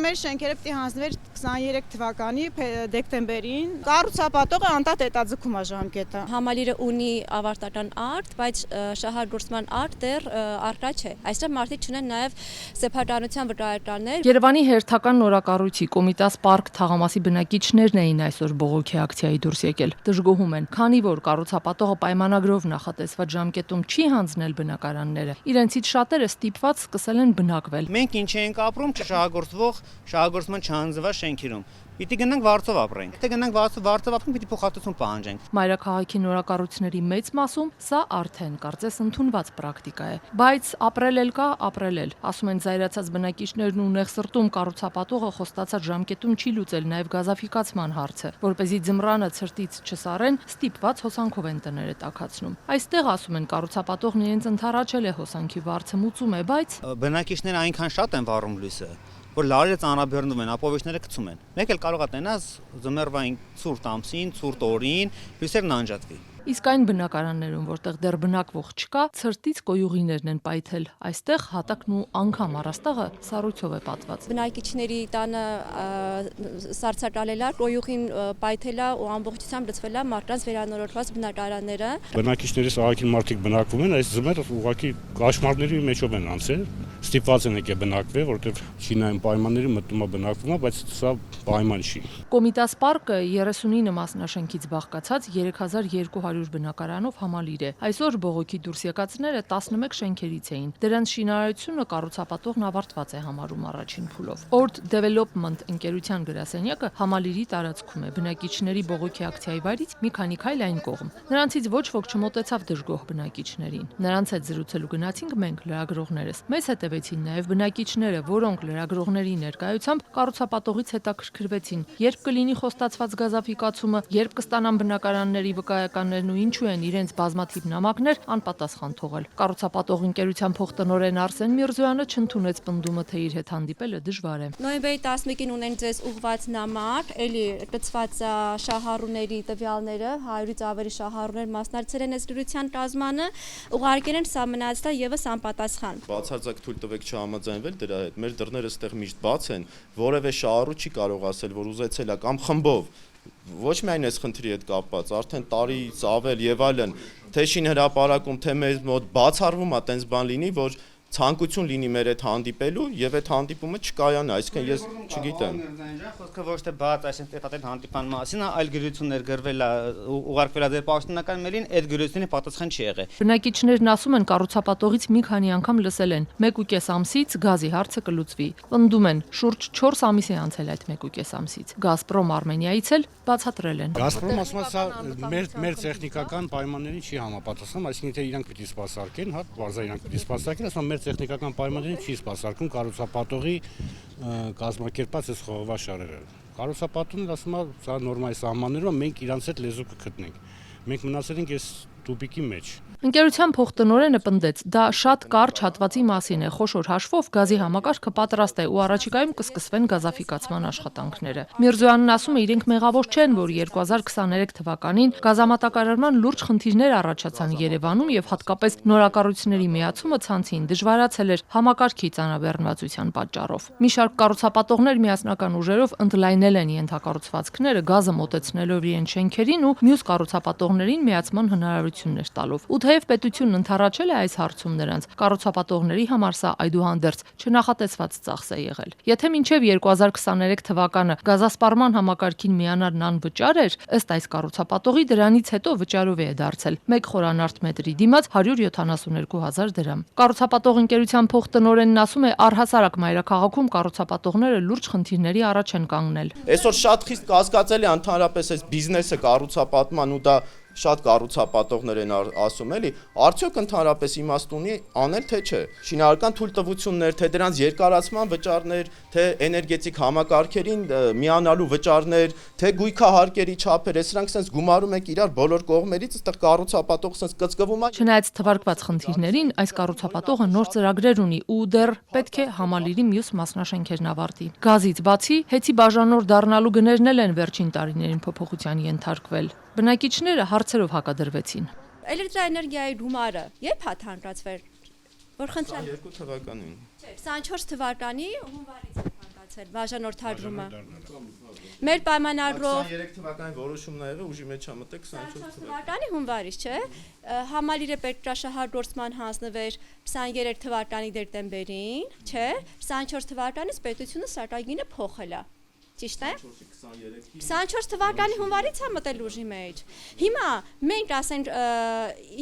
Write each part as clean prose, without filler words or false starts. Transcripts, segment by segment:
մեր շենքերը պիտի հանձնվեր 23 թվականի դեկտեմբերին։ Կառուցապատողը անդադար հետաձգում է ժամկետը։ Համալիրը ունի ավարտական արտ, բայց շահագործման արտ դեռ առկա չէ։ Այստեղ մարդիկ չունեն նաև սեփականության վկայականներ։ Երևանի հերթական նորակառույցի Կոմիտաս պարկ թաղամասի բնակիչներն էին այսօր բողոքի ակցիայի դուրս եկել։ Դժգոհում են, քանի որ կառուցապատողը պայմանագրով նախատեսված ժամկետում չի հանձնել բնակարանները, իրենցից շատերը ստիպված սկսել են բնակվել։ Մենք ինչ ենք ապրում շահագործման չհանձնված շենքերում։ Պիտի գնանք վարձով ապրենք։ Եթե գնանք վարձով ապրենք, պիտի փոխհատուցում պահանջենք։ Մայրաքաղաքի նորակառույցների մեծ մասում սա արդեն կարծես ընդունված պրակտիկա է, բայց ապրել էլ կա, ապրել էլ։ Ասում են զայրացած բնակիչներն ու նեղ սրտում կառուցապատողը խոստացած ժամկետում չի լուծել նաև գազաֆիկացման հարցը, որպեսզի ձմռանը ցրտից չսառեն, ստիպված հոսանքով են տները տաքացնում։ Այստեղ ասում են կառուցապատողն իրենց ընդառաջել է հոսանքի վարձը մուծում է, բայց բնակիչները այնքան շատ են վառում լույսը, որ լարերը ծանրաբեռնում են, ապովիչները գցում են։ Մեկ էլ կարող է տենաս ձմեռվային ցուրտ ամսին, ցուրտ օրին, լույսերն անջատվի։ Իսկ այն բնակարաններում, որտեղ դեռ բնակվող չկա, ցրտից կոյուղիներն են պայթել։ Այստեղ հատակն ու անգամ առաստաղը սառույցով է պատված։ Բնակիչների տանը սառցակալելա, կոյուղին պայթելա ու ամբողջությամբ լցվելա մարդկանց վերանորոգված բնակարանները։ Բնակիչներից ահագին մարդիկ բնակվում են, այս ձմեռը ուղղակի կաշմարների մեջով են անցել, ստիպված են եկել բնակվել, որովհետև չինային պայմանների մտնում է բնակվում, բայց սա պայման չի։ Կոմիտաս պարկը 39 մասնաշենքից բաղկացած 3200 բնակարանով համալիր է։ Այսօր բողոքի դուրս եկածները 11 շենքերից էին։ Դրանց շինարարությունը կառուցապատողն ավարտված է համարում առաջին փուլով։ Ord Development ընկերության գրասենյակը համալիրի տարածքում է, բնակիչների բողոքի ակցիայի վայրից մի քանի քայլ այն կողմ։ Նրանցից ոչ ոք չմոտեցավ դժգոհ բնակիչներին։ Նրանց հետ զրուցելու գնացինք մենք լրագրողներս։ Մեզ հետևեցին նաև բնակիչները, որոնք լրագրողների ներկայությամբ կառուցապատողից հետաքրքրվեցին, երբ կլինի խոստացված գազաֆիկացումը, երբ կստանան բնակարանների վկայականներն ու ինչու են իրենց բազմաթիվ նամակներ անպատասխան թողել։ Կառուցապատող ընկերության փոխտնօրեն Արսեն Միրզոյանը չընդունեց պնդումը, թե իր հետ հանդիպելը դժվար է։ Նոյեմբերի 11-ին ունենք ձեզ ուղղված նամակ, էլի գծված շահառուների տվյալները, 100-ից ավելի շահառուներ մասնակցել են այս դրության կազմանը, ուղարկել են սա մնացածը եւս անպատասխան։ Բացարձակ թույլ տվեք չհամաձայնվել դրա հետ։ Մեր դռները այստեղ միշտ բաց են, որևէ շահառու չի կարող ասել, որ ուզեցել է կամ խմբով։ Ոչ միայն այս խնդրի հետ կապված, արդեն տարից ավել եւ այլն, թե շինհրապարակում, թե մեզ մոտ բացառվում է տենց բան լինի, որ ցանկություն լինի մեր հետ հանդիպելու եւ այդ հանդիպումը չկայանա, այսինքն ես չգիտեմ։ Խոսքը ոչ թե բաց, այսինքն այդ հանդիպան մասին, այլ գրություններ գրվել է, ուղարկվել է ձեր պաշտոնական մեյլին, այդ գրությունի պատասխան չի եղել։ Բնակիչներն ասում են կառուցապատողից մի քանի անգամ լսել են 1.5 ամսից գազի հարցը կլուծվի։ Պնդում են շուրջ 4 ամիս է անցել այդ 1.5 ամսից։ Գազպրոմ Արմենիայից էլ բացատրել են։ Գազպրոմ ասում է սա մեր տեխնիկական պայմաններին չի համապատասխանում, այսինքն թե իրանք պիտի սպասարկեն, հա, բարձր իրանք պիտի սպասարկեն, ասում տեխնիկական պայմաններին չի սպասարկում կառուցապատողի կազմակերպած այս խողովաշարերը։ Կառուցապատողն ասում է, սա նորմալ սահմաններում մենք իրանց հետ լեզու կգտնենք։ Մենք մնացել ենք այս տուպիկի մեջ։ Ընկերության փոխտնօրենը պնդեց, դա շատ կարճ հատվածի մասին է, խոշոր հաշվով գազի համակարգը պատրաստ է ու առաջիկայում կսկսվեն գազաֆիկացման աշխատանքները։ Միրզոյանն ասում է, իրենք մեղավոր չեն, որ 2023 թվականին գազամատակարարման լուրջ խնդիրներ առաջացան Երևանում եւ հատկապես նորակառույցների միացումը ցանցին դժվարացել էր համակարգի ծանրաբեռնվածության պատճառով։ Մի շարք կառուցապատողներ միասնական ուժերով ընդլայնել են ենթակառուցվածքները գազը մոտեցնելով իրենց շենքերին ու մյուս կառուցապատողներին միացման հնարավորություններ տալով։ Թեև պետությունն ընդառաջել է այս հարցում նրանց, կառուցապատողների համար սա այդուհանդերձ չնախատեսված ծախս է եղել։ Եթե մինչև 2023 թվականը գազասպառման համակարգին միանալն անվճար էր, ըստ այս կառուցապատողի դրանից հետո վճարովի է դարձել 1 խորանարդ մետրի դիմաց 172,000 դրամ։ Կառուցապատող ընկերության փոխտնօրենն ասում է, առհասարակ մայրաքաղաքում կառուցապատողները լուրջ խնդիրների առաջ են կանգնել։ Այսօր շատ խիստ կասկածելի է ընդհանրապես այս բիզնեսը կառուցապատման ու դա շատ կառուցապատողներ են ասում էլի, արդյոք ընդհանրապես իմաստ ունի անել թե չէ։ Շինարարական թույլտվություններ, թե դրանց երկարացման վճարներ, թե էներգետիկ համակարգերին միանալու վճարներ, թե գույքահարկերի չափեր, սրանք sense գումարում եք իրար բոլոր կողմերից, այստեղ կառուցապատող sense կծկվում է։ Չնայած թվարկված խնդիրներին, այս կառուցապատողը նոր ծրագրեր ունի ու դեռ պետք է համալիրի մյուս մասնաշենքերն ավարտի։ Գազից բացի, հեծի բաժանոր դառնալու գներն էլ են վերջին տարիներին փոփոխության ենթարկվել։ Բնակիչները հարցերով հակադրվեցին։ Էլեկտրաէներգիայի գումարը երբ է թանկացվել? Որ խնդրեմ 2 թվականին։ 24 թվականի հունվարից է թանկացվել։ ստացել բաժանորդադրումը։ Մեր պայմանագրով 23 թվականի որոշումն ա եղել, ուժի մեջ ա մտել 24 թվականի հունվարից, չէ։ Համալիրը պետրաշահարկորդման հանձնվեր 23 թվականի դեկտեմբերին, չէ։ 24 թվականից պետությունը սարտագինը փոխել է։ Ճիշտ է։ 24 թվականի հունվարից է մտել ուժի մեջ։ Հիմա մենք ասենք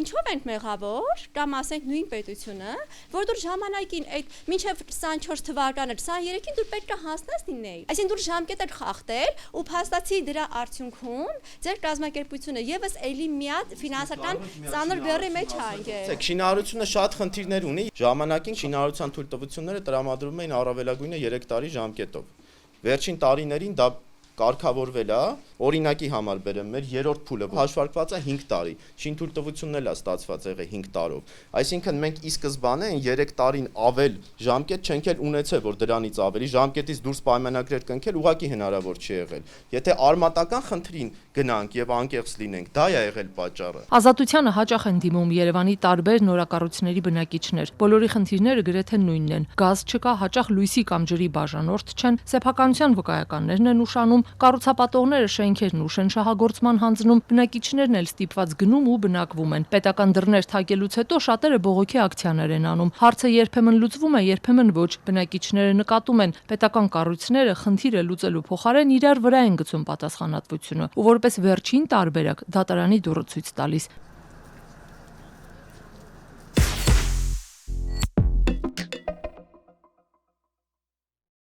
ինչով ենք մեղավոր, կամ ասենք նույն պետությունը, որ դուր ժամանակին այդ մինչև 24 թվականը 23-ին դուր պետք է հասնես լինեի։ Այսինքն դուր ժամկետ եք խախտել ու փաստացի դրա արդյունքում ձեր կազմակերպությունը եւս էլի մի հատ ֆինանսական ծանր բեռի մեջ է ընկել։ Շինարարությունը շատ խնդիրներ ունի։ Ժամանակին շինարարության թույլտվությունները տրամադրվում էին առավելագույնը 3 տարի ժամկետով։ Վերջին տարիներին դա կարգավորվել է, օրինակի համար բերեմ, մեր երրորդ փուլը հաշվարկված է 5 տարի, շինթույլտվությունն էլ է ստացված եղել 5 տարով։ Այսինքն մենք ի սկզբանե 3 տարին ավել ժամկետ չենք էլ ունեցել, որ դրանից ավելի ժամկետից դուրս պայմանագրեր կնքել ուղղակի հնարավոր չի եղել։ Եթե արմատական խնդրին գնանք եւ անկեղծ լինենք, դա է եղել պատճառը։ Ազատությանը հաճախ են դիմում Երևանի տարբեր նորակառույցների բնակիչներ։ Բոլորի խնդիրները գրեթե նույնն են։ Գազ չկա, հաճախ լույսի կամ ջրի բաժանորդ չեն, սեփականության վկայականներն են ուշանում, կառուցապատողները շենքերն ու շենշահագործման հանձնում, բնակիչներն էլ ստիպված գնում ու բնակվում են։ Պետական դռներ թակելուց հետո շատերը բողոքի ակցիաներ են անում։ Հարցը երբեմն լուծվում է, երբեմն ոչ։ Բնակիչները նկատում են, պետական կառույցները խնդիրը լուծելու փոխարեն իրար վրա են գցում պատասխանատվությունը, ու որպես վերջին տարբերակ դատարանի դուռը ցույց տալիս։